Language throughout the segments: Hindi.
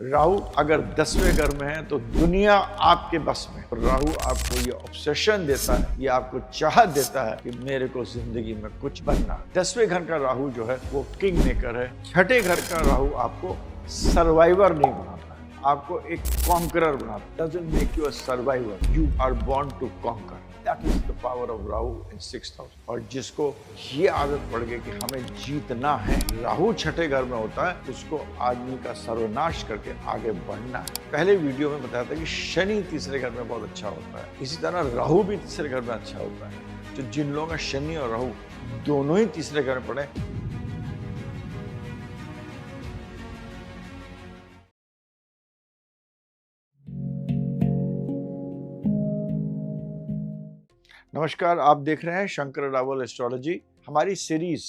राहु अगर 10वें घर में है तो दुनिया आपके बस में। राहु आपको ये ऑब्सेशन देता है, ये आपको चाहत देता है कि मेरे को जिंदगी में कुछ बनना है। 10वें घर का राहु जो है वो किंग मेकर है। छठे घर का राहु आपको सर्वाइवर नहीं बनाता है, आपको एक कॉन्करर बनाता है। Doesn't make you a survivor, you are born to conquer. That is the power of Rahu in 6th house. और जिसको ये आदत पड़ गई कि हमें जीतना है, राहु छठे घर में होता है, उसको आदमी का सर्वनाश करके आगे बढ़ना है। पहले वीडियो में बताया था कि शनि तीसरे घर में बहुत अच्छा होता है, इसी तरह राहु भी तीसरे घर में अच्छा होता है। तो जिन लोगों का शनि और राहु दोनों ही तीसरे घर में पड़े, नमस्कार, आप देख रहे हैं शंकर रावल एस्ट्रोलॉजी, हमारी सीरीज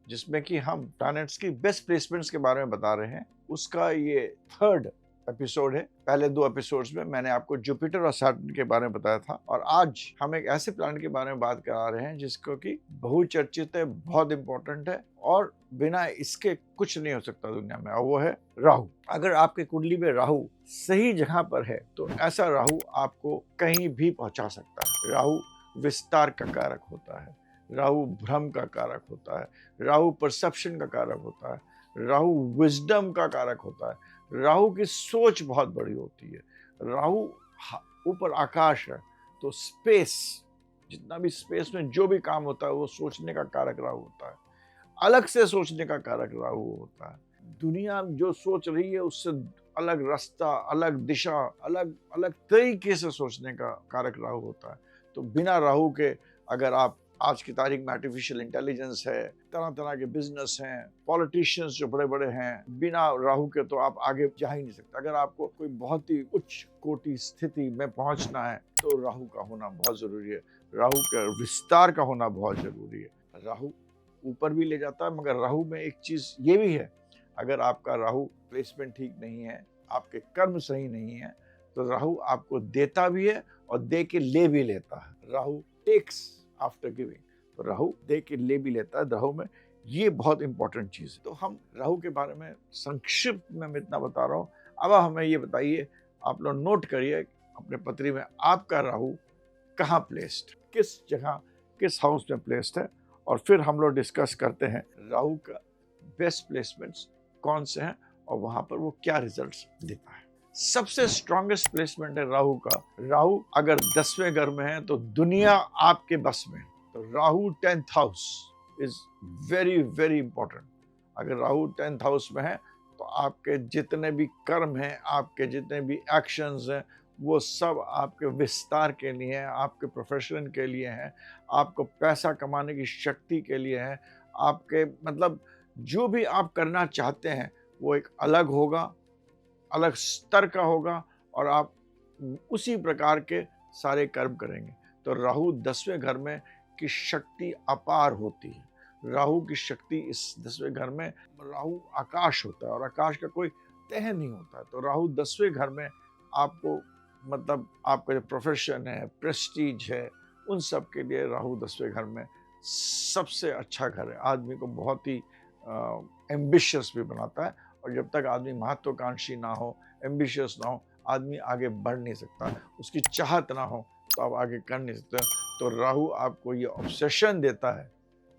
जिसमें कि हम प्लैनेट्स की बेस्ट प्लेसमेंट्स के बारे में बता रहे हैं। उसका ये 3rd एपिसोड है। पहले 2 एपिसोड्स में मैंने आपको जुपिटर और सैटर्न के बारे में बताया था, और आज हम एक ऐसे प्लैनेट के बारे में बात करा रहे हैं जिसको कि बहुचर्चित है, बहुत इंपॉर्टेंट है, और बिना इसके कुछ नहीं हो सकता दुनिया में, और वो है राहु। अगर आपके कुंडली में राहु सही जगह पर है तो ऐसा राहु आपको कहीं भी पहुंचा सकता है। राहु विस्तार का कारक होता है, राहु भ्रम का कारक होता है, राहु परसेप्शन का कारक होता है, राहु विजडम का कारक होता है, राहु की सोच बहुत बड़ी होती है। राहु ऊपर आकाश है तो स्पेस, जितना भी स्पेस में जो भी काम होता है वो सोचने का कारक राहु होता है, अलग से सोचने का कारक राहु होता है। दुनिया जो सोच रही है उससे अलग रास्ता, अलग दिशा, अलग अलग तरीके से सोचने का कारक राहु होता है। तो बिना राहु के अगर आप आज की तारीख में आर्टिफिशियल इंटेलिजेंस है, तरह तरह के बिजनेस हैं, पॉलिटिशियंस जो बड़े बड़े हैं, बिना राहु के तो आप आगे जा ही नहीं सकते। अगर आपको कोई बहुत ही उच्च कोटि स्थिति में पहुंचना है तो राहु का होना बहुत जरूरी है, राहु के विस्तार का होना बहुत जरूरी है। राहु ऊपर भी ले जाता है, मगर राहु में एक चीज ये भी है, अगर आपका राहु प्लेसमेंट ठीक नहीं है, आपके कर्म सही नहीं है, तो राहु आपको देता भी है और दे के ले भी लेता है। राहु टेक्स आफ्टर गिविंग, तो राहु दे के ले भी लेता है। राहु में ये बहुत इंपॉर्टेंट चीज है। तो हम राहु के बारे में संक्षिप्त में मैं इतना बता रहा हूँ। अब हमें ये बताइए, आप लोग नोट करिए अपने पत्री में, आपका राहु कहाँ प्लेस्ड, किस जगह, किस हाउस में प्लेस्ड है, और फिर हम लोग डिस्कस करते हैं राहु का बेस्ट प्लेसमेंट्स कौन से हैं और वहां पर वो क्या रिजल्ट्स देता है। सबसे स्ट्रॉन्गेस्ट प्लेसमेंट है राहु का। राहु अगर 10वें घर में है तो दुनिया आपके बस में। तो Rahu 10th house is very very important. अगर राहु 10th हाउस में है तो आपके जितने भी कर्म हैं, आपके जितने भी एक्शंस हैं, वो सब आपके विस्तार के लिए हैं, आपके प्रोफेशन के लिए हैं, आपको पैसा कमाने की शक्ति के लिए हैं, आपके मतलब जो भी आप करना चाहते हैं वो एक अलग होगा, अलग स्तर का होगा, और आप उसी प्रकार के सारे कर्म करेंगे। तो राहु 10वें घर में की शक्ति अपार होती है। राहु की शक्ति इस 10वें घर में, राहु आकाश होता है और आकाश का कोई तह नहीं होता है। तो राहु 10वें घर में आपको मतलब आपका जो प्रोफेशन है, प्रेस्टीज है, उन सब के लिए राहु 10वें घर में सबसे अच्छा घर है। आदमी को बहुत ही एम्बिशियस भी बनाता है, और जब तक आदमी महत्वाकांक्षी ना हो, एम्बिशियस ना हो, आदमी आगे बढ़ नहीं सकता। उसकी चाहत ना हो तो आप आगे कर नहीं सकते। तो राहु आपको ये ऑब्सेशन देता है,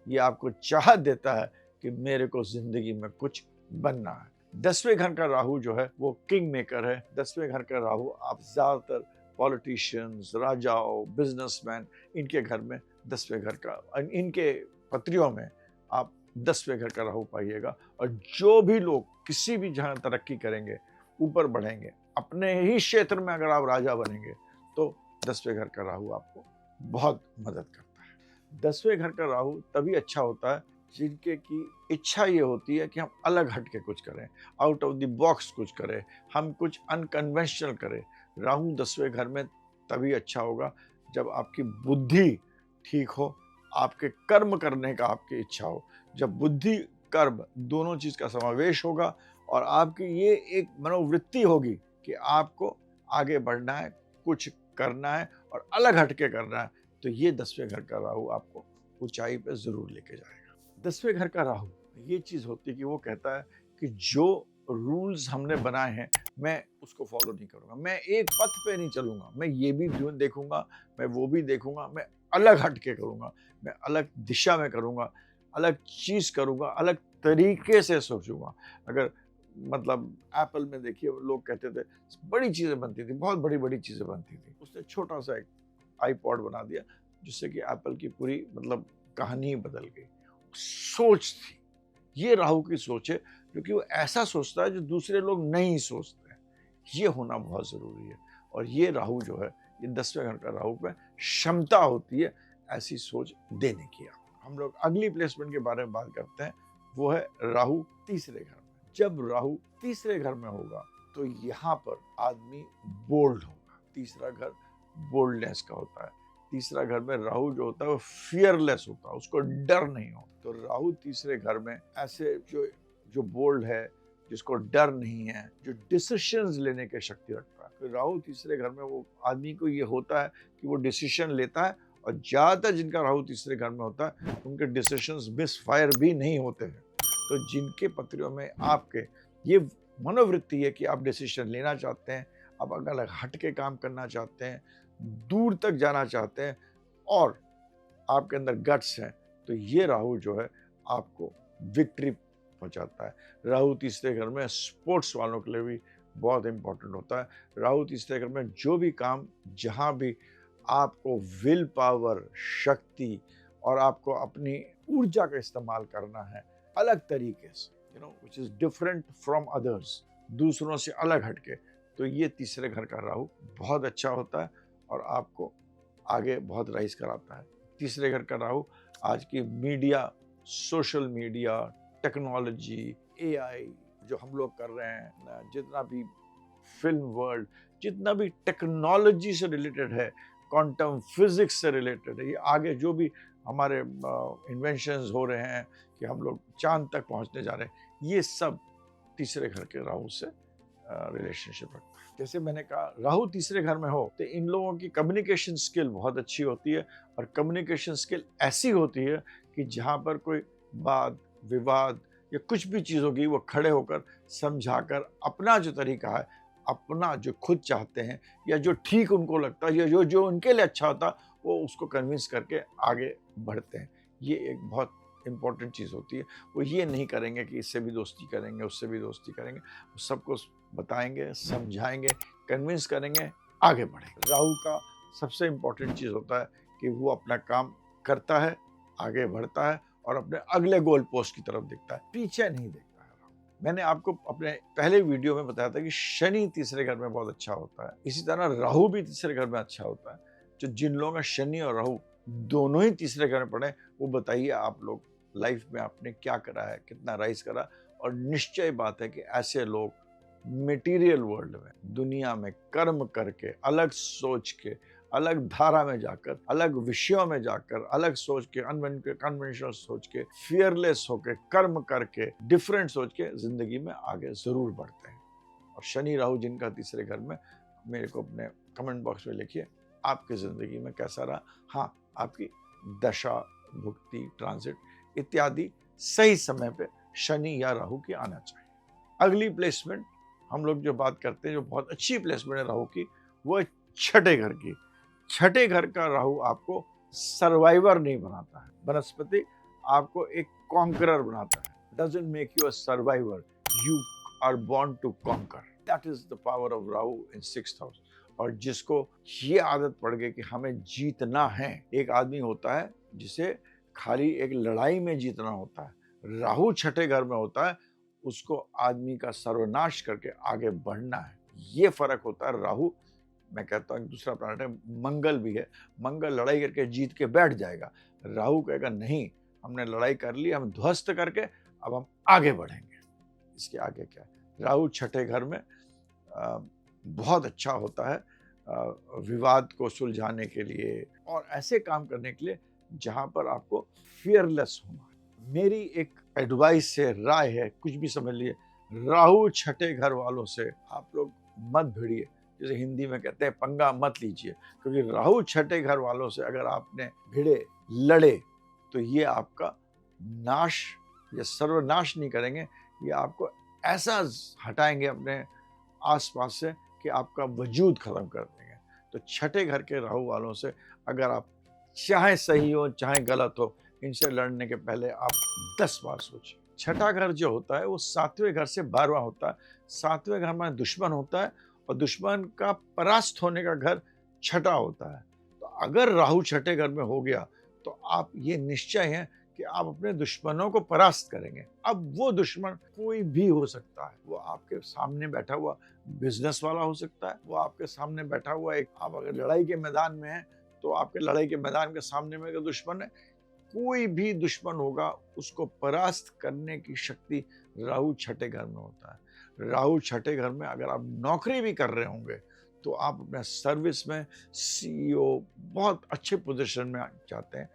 ये आपको चाहत देता है कि मेरे को जिंदगी में कुछ बनना है। 10वें घर का राहु जो है वो किंग मेकर है। 10वें घर का राहु आप ज्यादातर पॉलिटिशियंस, राजाओं, बिजनेसमैन, इनके घर में 10वें घर का, इनके पत्रियों में आप 10वें घर का राहु पाइएगा। और जो भी लोग किसी भी जहां तरक्की करेंगे, ऊपर बढ़ेंगे, अपने ही क्षेत्र में अगर आप राजा बनेंगे, तो 10वें घर का राहु आपको बहुत मदद करता है। 10वें घर का राहु तभी अच्छा होता है जिनके की इच्छा ये होती है कि हम अलग हट के कुछ करें, आउट ऑफ द बॉक्स कुछ करें, हम कुछ अनकन्वेंशनल करें। राहु 10वें घर में तभी अच्छा होगा जब आपकी बुद्धि ठीक हो, आपके कर्म करने का आपकी इच्छा हो। जब बुद्धि कर्म दोनों चीज का समावेश होगा और आपकी ये एक मनोवृत्ति होगी कि आपको आगे बढ़ना है, कुछ करना है और अलग हटके करना है, तो ये 10वें घर का राहु आपको ऊंचाई पे जरूर लेके जाएगा। 10वें घर का राहु ये चीज होती है कि वो कहता है कि जो रूल्स हमने बनाए हैं मैं उसको फॉलो नहीं करूँगा, मैं एक पथ पे नहीं चलूँगा, मैं ये भी देखूँगा, मैं वो भी देखूँगा, मैं अलग हट के करूँगा, मैं अलग दिशा में करूँगा, अलग चीज़ करूँगा, अलग तरीके से सोचूँगा। अगर मतलब एप्पल में देखिए लोग कहते थे बड़ी चीज़ें बनती थी, बहुत बड़ी-बड़ी चीज़ें बनती थी। उसने छोटा-सा एक आईपॉड बना दिया जिससे कि एप्पल की पूरी मतलब कहानी ही बदल गई। सोच थी, ये राहु की सोच है क्योंकि वो ऐसा सोचता है जो दूसरे लोग नहीं सोचते हैं। ये होना बहुत ज़रूरी है और ये राहु जो है, ये 10वें घर का राहु पे क्षमता होती है ऐसी सोच देने की। हम लोग अगली प्लेसमेंट के बारे में बात करते हैं, वो है राहु तीसरे घर में। जब राहु तीसरे घर में होगा तो यहाँ पर आदमी बोल्ड होगा। तीसरा घर बोल्डनेस का होता है। तीसरा घर में राहु जो होता है वो फियरलेस होता है, उसको डर नहीं हो। तो राहु तीसरे घर में ऐसे जो बोल्ड है, जिसको डर नहीं है, जो डिसीजंस लेने की शक्ति रखता है। तो राहु तीसरे घर में वो आदमी को ये होता है कि वो डिसीजन लेता है और ज्यादातर जिनका राहु तीसरे घर में होता है उनके डिसीजंस मिसफायर भी नहीं होते हैं। तो जिनके पत्रियों में आपके ये मनोवृत्ति है कि आप डिसीजन लेना चाहते हैं, आप अलग हट के काम करना चाहते हैं, दूर तक जाना चाहते हैं और आपके अंदर गट्स हैं, तो ये राहु जो है आपको विक्ट्री पहुंचाता है। राहु तीसरे घर में स्पोर्ट्स वालों के लिए भी बहुत इंपॉर्टेंट होता है। राहु तीसरे घर में जो भी काम, जहां भी आपको विल पावर, शक्ति और आपको अपनी ऊर्जा का इस्तेमाल करना है अलग तरीके से, which is different from others, दूसरों से अलग हटके, तो ये तीसरे घर का राहु बहुत अच्छा होता है और आपको आगे बहुत राइज कराता है। तीसरे घर का राहु आज की media, social media, technology, AI जो हम लोग कर रहे हैं, जितना भी फिल्म वर्ल्ड, जितना भी टेक्नोलॉजी से रिलेटेड है, क्वांटम फिजिक्स से रिलेटेड है, ये आगे जो भी हमारे इन्वेंशंस हो रहे हैं कि हम लोग चांद तक पहुंचने जा रहे हैं, ये सब तीसरे घर के राहु से रिलेशनशिप रखता है। जैसे मैंने कहा, राहु तीसरे घर में हो तो इन लोगों की कम्युनिकेशन स्किल बहुत अच्छी होती है और कम्युनिकेशन स्किल ऐसी होती है कि जहाँ पर कोई बात, विवाद या कुछ भी चीज़ होगी, वो खड़े होकर समझाकर अपना जो तरीका है, अपना जो खुद चाहते हैं या जो ठीक उनको लगता है या जो उनके लिए अच्छा होता है, वो उसको कन्विंस करके आगे बढ़ते हैं। ये एक बहुत इम्पोर्टेंट चीज़ होती है। वो ये नहीं करेंगे कि इससे भी दोस्ती करेंगे, उससे भी दोस्ती करेंगे, वो सबको बताएंगे, समझाएंगे, कन्विंस करेंगे, आगे बढ़ेंगे। राहु का सबसे इम्पोर्टेंट चीज़ होता है कि वो अपना काम करता है, आगे बढ़ता है और अपने अगले गोल पोस्ट की तरफ देखता है, पीछे नहीं देखता है। मैंने आपको अपने पहले वीडियो में बताया था कि शनि तीसरे घर में बहुत अच्छा होता है, इसी तरह राहु भी तीसरे घर में अच्छा होता है। जो जिन लोगों का शनि और राहु दोनों ही तीसरे घर में पड़े, वो बताइए आप लोग लाइफ में आपने क्या करा है, कितना राइज करा। और निश्चय बात है कि ऐसे लोग मटेरियल वर्ल्ड में, दुनिया में कर्म करके, अलग सोच के, अलग धारा में जाकर, अलग विषयों में जाकर, अलग सोच के, कन्वेंशनल सोच के, फियरलेस होके, कर्म करके, डिफरेंट सोच के जिंदगी में आगे जरूर बढ़ते हैं। और शनि राहु जिनका तीसरे घर में, मेरे को अपने कमेंट बॉक्स में लिखिए आपकी जिंदगी में कैसा रहा। हाँ, आपकी दशा, भुक्ति, ट्रांजिट इत्यादि सही समय पे शनि या राहु की आना चाहिए। अगली प्लेसमेंट हम लोग जो बात करते हैं, जो बहुत अच्छी प्लेसमेंट है राहु की, वो है छठे घर की। छठे घर का राहु आपको सर्वाइवर नहीं बनाता है, बनस्पति आपको एक कॉन्करर बनाता है। Doesn't make you a survivor, you are born to conquer. That is the power of Rahu in 6th house. और जिसको ये आदत पड़ गई कि हमें जीतना है, एक आदमी होता है जिसे खाली एक लड़ाई में जीतना होता है, राहु छठे घर में होता है, उसको आदमी का सर्वनाश करके आगे बढ़ना है। ये फर्क होता है। राहु, मैं कहता हूँ दूसरा प्लैनेट है, मंगल भी है, मंगल लड़ाई करके जीत के बैठ जाएगा। राहु कहेगा नहीं, हमने लड़ाई कर ली, हम ध्वस्त करके अब हम आगे बढ़ेंगे। इसके आगे क्या है? राहु छठे घर में बहुत अच्छा होता है विवाद को सुलझाने के लिए और ऐसे काम करने के लिए जहां पर आपको फियरलेस होना है। मेरी एक एडवाइस है, राय है, कुछ भी समझ लिए, राहु छठे घर वालों से आप लोग मत भिड़िए। जैसे हिंदी में कहते हैं, पंगा मत लीजिए, क्योंकि राहु छठे घर वालों से अगर आपने भिड़े, लड़े, तो ये आपका नाश या सर्वनाश नहीं करेंगे, ये आपको ऐसा हटाएंगे अपने आसपास से कि आपका वजूद खत्म कर देंगे। तो छठे घर के राहु वालों से अगर आप चाहे सही हो चाहे गलत हो, इनसे लड़ने के पहले आप 10 बार सोचिए। छठा घर जो होता है वो 7वें घर से 12वां होता है। 7वें घर में दुश्मन होता है और दुश्मन का परास्त होने का घर छठा होता है। तो अगर राहु छठे घर में हो गया तो आप ये निश्चय है कि आप अपने दुश्मनों को परास्त करेंगे। अब वो दुश्मन कोई भी हो सकता है, वो आपके सामने बैठा हुआ बिजनेस वाला हो सकता है, वो आपके सामने बैठा हुआ एक, आप अगर लड़ाई के मैदान में हैं तो आपके लड़ाई के मैदान के सामने में अगर दुश्मन है, कोई भी दुश्मन होगा उसको परास्त करने की शक्ति राहु छठे घर में होता है। राहु छठे घर में अगर आप नौकरी भी कर रहे होंगे तो आप अपने सर्विस में सीईओ बहुत अच्छे पोजीशन में जाते हैं।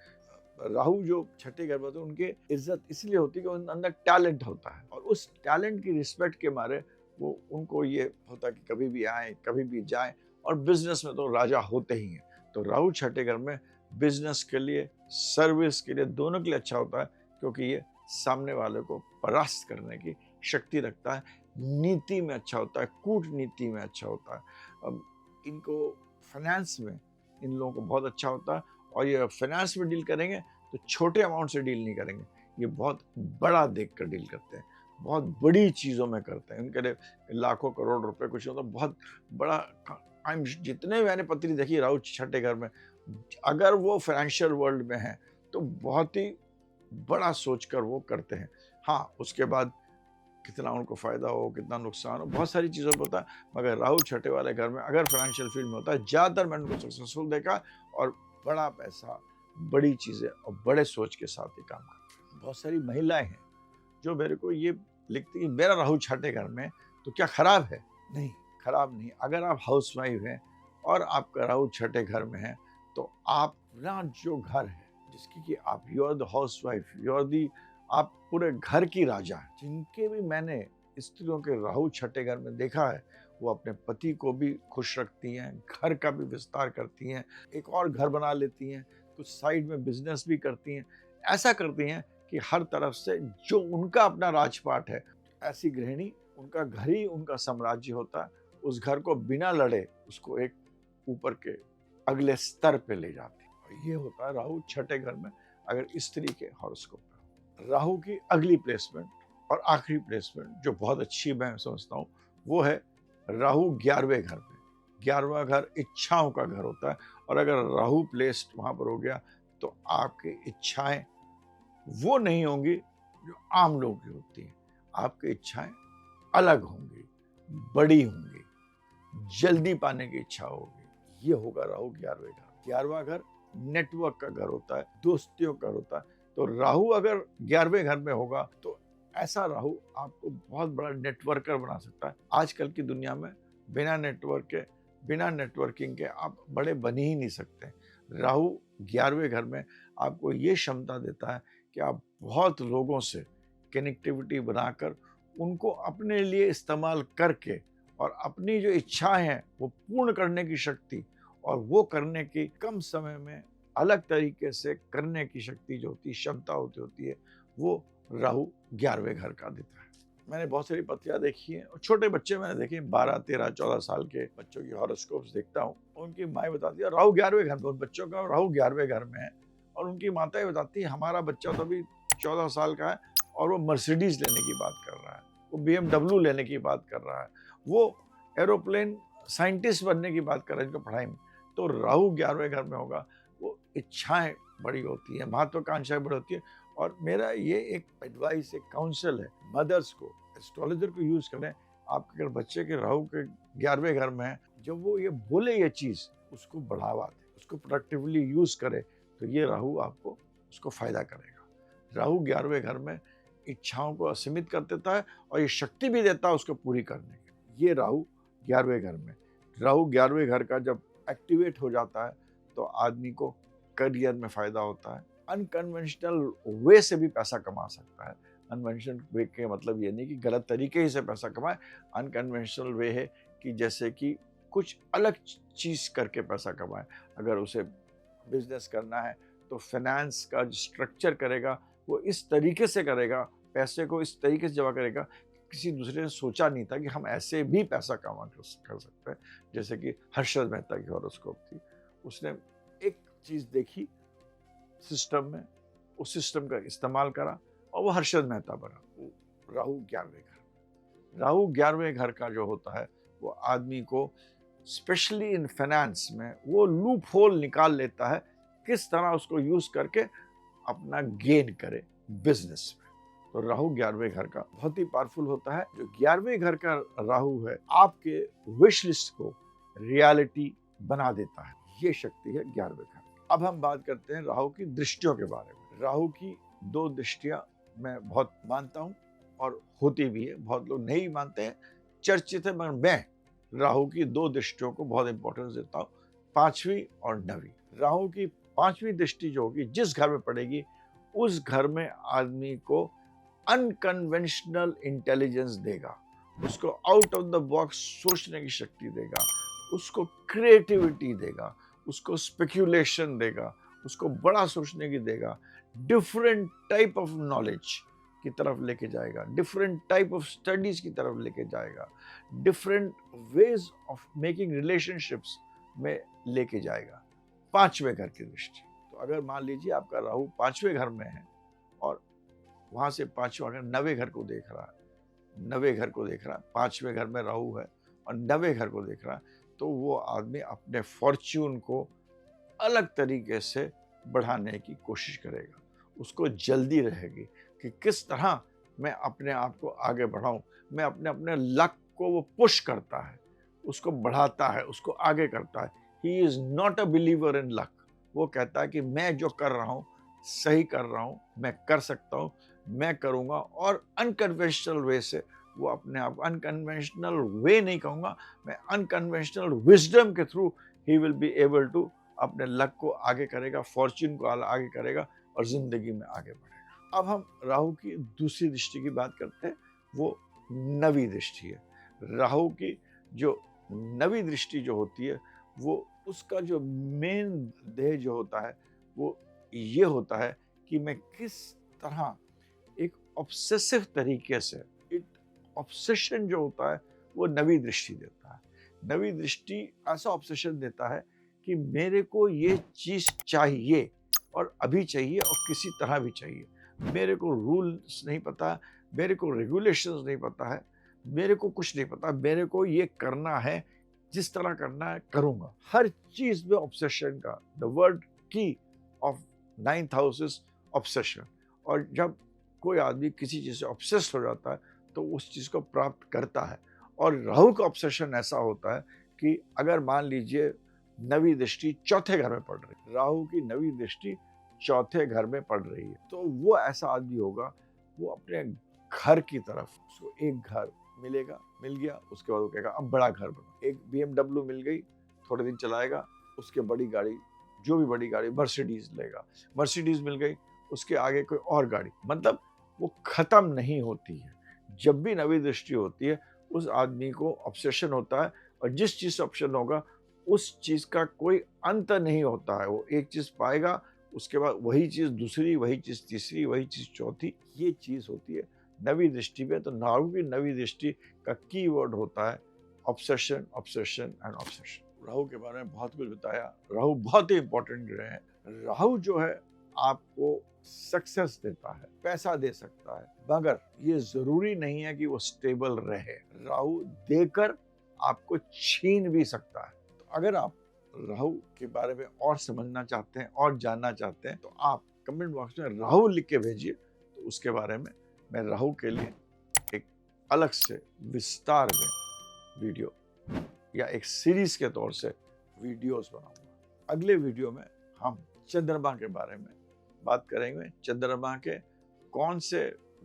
राहु जो छठे घर में होते हैं उनके इज्जत इसलिए होती है कि उनके अंदर टैलेंट होता है और उस टैलेंट की रिस्पेक्ट के मारे वो उनको ये होता है कि कभी भी आए कभी भी जाए, और बिजनेस में तो राजा होते ही हैं। तो राहु छठे घर में बिजनेस के लिए सर्विस के लिए दोनों के लिए अच्छा होता है, क्योंकि ये सामने वाले को परास्त करने की शक्ति रखता है। नीति में अच्छा होता है, कूटनीति में अच्छा होता है। अब इनको फाइनेंस में इन लोगों को बहुत अच्छा होता है, और ये फाइनेंस में डील करेंगे तो छोटे अमाउंट से डील नहीं करेंगे, ये बहुत बड़ा देखकर डील करते हैं, बहुत बड़ी चीज़ों में करते हैं। उनके लिए लाखों करोड़ रुपए कुछ होता है, बहुत बड़ा। जितने मैंने पत्री देखी राहु छठे घर में, अगर वो फाइनेंशियल वर्ल्ड में है तो बहुत ही बड़ा सोचकर वो करते हैं। हाँ, उसके बाद कितना उनको फायदा हो कितना नुकसान हो बहुत सारी चीज़ों पर होता है, मगर राहु छठे वाले घर में अगर फाइनेंशियल फील्ड में होता है, ज़्यादातर मैंने उनको सक्सेसफुल देखा, और बड़ा पैसा, बड़ी चीज़ें और बड़े सोच के साथ ही काम करते हैं। बहुत सारी महिलाएं हैं जो मेरे को ये लिखती है मेरा राहु छठे घर में तो क्या खराब है? नहीं, खराब नहीं। अगर आप हाउस वाइफ हैं और आपका राहु छठे घर में है तो आपका जो घर है जिसकी कि आप you are the housewife, you are the, आप पूरे घर की राजा हैं। जिनके भी मैंने स्त्रियों के राहु छठे घर में देखा है वो अपने पति को भी खुश रखती हैं, घर का भी विस्तार करती हैं, एक और घर बना लेती हैं, कुछ साइड में बिजनेस भी करती हैं। ऐसा करती हैं कि हर तरफ से जो उनका अपना राजपाट है, ऐसी गृहिणी उनका घर ही उनका साम्राज्य होता है। उस घर को बिना लड़े उसको एक ऊपर के अगले स्तर पे ले जाती है। और ये होता है राहु छठे घर में अगर स्त्री के हॉरोस्कोप में। राहु की अगली प्लेसमेंट और आखिरी प्लेसमेंट जो बहुत अच्छी मैं समझता हूँ वो है राहु 11वें घर में। 11वां घर इच्छाओं का घर होता है, और अगर राहु प्लेस्ड वहां पर हो गया तो आपकी इच्छाएं वो नहीं होंगी जो आम लोगों की होती हैं। आपकी इच्छाएं अलग होंगी, बड़ी होंगी, जल्दी पाने की इच्छा होगी। ये होगा राहु 11वें घर। 11वां घर नेटवर्क का घर होता है, दोस्तियों का होता है। तो राहु अगर 11वें घर में होगा तो ऐसा राहु आपको बहुत बड़ा नेटवर्कर बना सकता है। आजकल की दुनिया में बिना नेटवर्क के, बिना नेटवर्किंग के आप बड़े बन ही नहीं सकते। राहु 11वें घर में आपको ये क्षमता देता है कि आप बहुत लोगों से कनेक्टिविटी बनाकर उनको अपने लिए इस्तेमाल करके और अपनी जो इच्छाएं हैं वो पूर्ण करने की शक्ति, और वो करने की कम समय में अलग तरीके से करने की शक्ति जो होती है, क्षमता होती है, वो राहु 11वें घर का देता है। मैंने बहुत सारी पत्रियां देखी हैं और छोटे बच्चे मैंने देखे 12, 13, 14 साल के बच्चों की हॉरोस्कोप्स देखता हूँ। उनकी माएँ बताती है राहु 11वें घर में, उन बच्चों का राहु 11वें घर में है, और उनकी माताएं बताती है हमारा बच्चा तो अभी 14 साल का है और वो मर्सिडीज लेने की बात कर रहा है, वो BMW लेने की बात कर रहा है, वो एरोप्लेन साइंटिस्ट बनने की बात कर रहा है इनको पढ़ाई में। तो राहु 11वें घर में होगा, वो इच्छाएं बड़ी होती हैं, महत्वाकांक्षाएं बड़ी होती है। और मेरा ये एक एडवाइस, एक काउंसिल है मदर्स को, एस्ट्रोलॉजर को यूज करें। आपके अगर बच्चे के राहु के 11वें घर में है, जब वो ये बोले ये चीज उसको बढ़ावा दे, उसको प्रोडक्टिवली यूज करे, तो ये राहु आपको उसको फायदा करेगा। राहु 11वें घर में इच्छाओं को असीमित कर देता है और ये शक्ति भी देता है उसको पूरी करने की। ये राहु 11वें घर में, राहु 11वें घर का जब एक्टिवेट हो जाता है तो आदमी को करियर में फायदा होता है, अनकन्वेंशनल वे से भी पैसा कमा सकता है। अनकन्वेंशनल वे के मतलब ये नहीं कि गलत तरीके ही से पैसा कमाए, अनकन्वेंशनल वे है कि जैसे कि कुछ अलग चीज़ करके पैसा कमाए। अगर उसे बिजनेस करना है तो फाइनेंस का जो स्ट्रक्चर करेगा वो इस तरीके से करेगा, पैसे को इस तरीके से जमा करेगा किसी दूसरे ने सोचा नहीं था कि हम ऐसे भी पैसा कमा कर सकते हैं। जैसे कि हर्षद मेहता की हॉरोस्कोप थी, उसने एक चीज़ देखी सिस्टम में, उस सिस्टम का इस्तेमाल करा और वो हर्षद मेहता बना। राहु 11वें घर, राहु 11वें घर का जो होता है वो आदमी को स्पेशली इन फाइनेंस में वो लूप होल निकाल लेता है, किस तरह उसको यूज करके अपना गेन करे बिजनेस में। तो राहु 11वें घर का बहुत ही पावरफुल होता है। जो 11वें घर का राहु है आपके विश लिस्ट को रियलिटी बना देता है, ये शक्ति है 11वें घर। अब हम बात करते हैं राहु की दृष्टियों के बारे में। राहु की 2 दृष्टियां मैं बहुत मानता हूं और होती भी है, बहुत लोग नहीं मानते हैं, चर्चित है, मगर मैं राहु की 2 दृष्टियों को बहुत इंपॉर्टेंस देता हूँ, 5वीं और 9वीं। राहु की 5वीं दृष्टि जो होगी जिस घर में पड़ेगी उस घर में आदमी को अनकन्वेंशनल इंटेलिजेंस देगा, उसको आउट ऑफ द बॉक्स सोचने की शक्ति देगा, उसको क्रिएटिविटी देगा, उसको स्पेक्यूलेशन देगा, उसको बड़ा सोचने की देगा, डिफरेंट टाइप ऑफ नॉलेज की तरफ लेके जाएगा, डिफरेंट टाइप ऑफ स्टडीज की तरफ लेके जाएगा, different ways of making relationships में लेके जाएगा। 5वें घर की दृष्टि, तो अगर मान लीजिए आपका राहु 5वें घर में है और वहां से 5वां घर 9वें घर को देख रहा है, 9वें घर को देख रहा है, 5वें घर में राहु है और 9वें घर को देख रहा है, तो वो आदमी अपने फॉर्च्यून को अलग तरीके से बढ़ाने की कोशिश करेगा। उसको जल्दी रहेगी कि किस तरह मैं अपने आप को आगे बढ़ाऊं। मैं अपने लक को वो पुश करता है, उसको बढ़ाता है, उसको आगे करता है। He is not a believer in luck. वो कहता है कि मैं जो कर रहा हूँ सही कर रहा हूँ, मैं कर सकता हूँ, मैं करूँगा। और अनकन्वेंशनल वे से वो अपने आप, अनकन्वेंशनल वे नहीं कहूँगा मैं, अनकन्वेंशनल विजडम के through he will be able to अपने लक को आगे करेगा, फॉर्च्यून को आगे करेगा और जिंदगी में आगे बढ़ेगा। अब हम राहु की दूसरी दृष्टि की बात करते हैं, वो 9वीं दृष्टि है। राहु की जो 9वीं दृष्टि जो होती है वो उसका जो मेन ध्येय जो होता है वो ये होता है कि मैं किस तरह एक ऑब्सेसिव तरीके से, एक ऑब्सेशन जो होता है वो 9वीं दृष्टि देता है। 9वीं दृष्टि ऐसा ऑब्सेशन देता है कि मेरे को ये चीज चाहिए और अभी चाहिए और किसी तरह भी चाहिए। मेरे को रूल्स नहीं पता, मेरे को रेगुलेशंस नहीं पता है, मेरे को कुछ नहीं पता, मेरे को ये करना है, जिस तरह करना है करूंगा। हर चीज में ऑब्सेशन का, द वर्ड की of 9th house is obsession. और जब कोई आदमी किसी चीज से ऑब्सेस्ड हो जाता है तो उस चीज को प्राप्त करता है। और राहु का ऑब्सेशन ऐसा होता है कि अगर मान लीजिए 9वीं दृष्टि 4थे घर में पड़ रही है, राहु की 9वीं दृष्टि 4थे घर में पड़ रही है, तो वो ऐसा आदमी होगा, वो अपने घर की तरफ, उसको एक घर मिलेगा, मिल गया, उसके बाद वो कहेगा अब बड़ा घर बना। एक BMW मिल गई, थोड़े दिन चलाएगा, उसके बड़ी गाड़ी, जो भी बड़ी गाड़ी, मर्सिडीज लेगा। मर्सिडीज मिल गई, उसके आगे कोई और गाड़ी, मतलब वो खत्म नहीं होती है। जब भी 9वीं दृष्टि होती है उस आदमी को ऑब्सेशन होता है, और जिस चीज से ऑब्सेशन होगा उस चीज का कोई अंत नहीं होता है। वो एक चीज पाएगा, उसके बाद वही चीज दूसरी, वही चीज तीसरी, वही चीज चौथी, ये चीज होती है 9वीं दृष्टि में। तो राहु की 9वीं दृष्टि का की वर्ड होता है obsession, obsession and obsession. Rahu के बारे में बहुत कुछ बताया। राहु बहुत ही इंपॉर्टेंट ग्रह है। राहु जो है आपको सक्सेस देता है, पैसा दे सकता है, मगर ये जरूरी नहीं है कि वो स्टेबल रहे। राहु देकर आपको छीन भी सकता है। तो अगर आप राहु के बारे में और समझना चाहते हैं और जानना चाहते हैं तो आप कमेंट बॉक्स में राहु लिख के भेजिए, तो उसके बारे में मैं राहु के लिए एक अलग से विस्तार में वीडियो या एक सीरीज के तौर से वीडियोस बनाऊंगा। अगले वीडियो में हम चंद्रमा के बारे में बात करेंगे। चंद्रमा के कौन से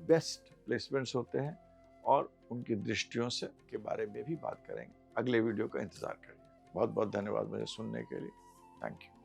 बेस्ट प्लेसमेंट्स होते हैं और उनकी दृष्टियों से के बारे में भी बात करेंगे। अगले वीडियो का इंतजार करिए। बहुत बहुत धन्यवाद मुझे सुनने के लिए। Thank you.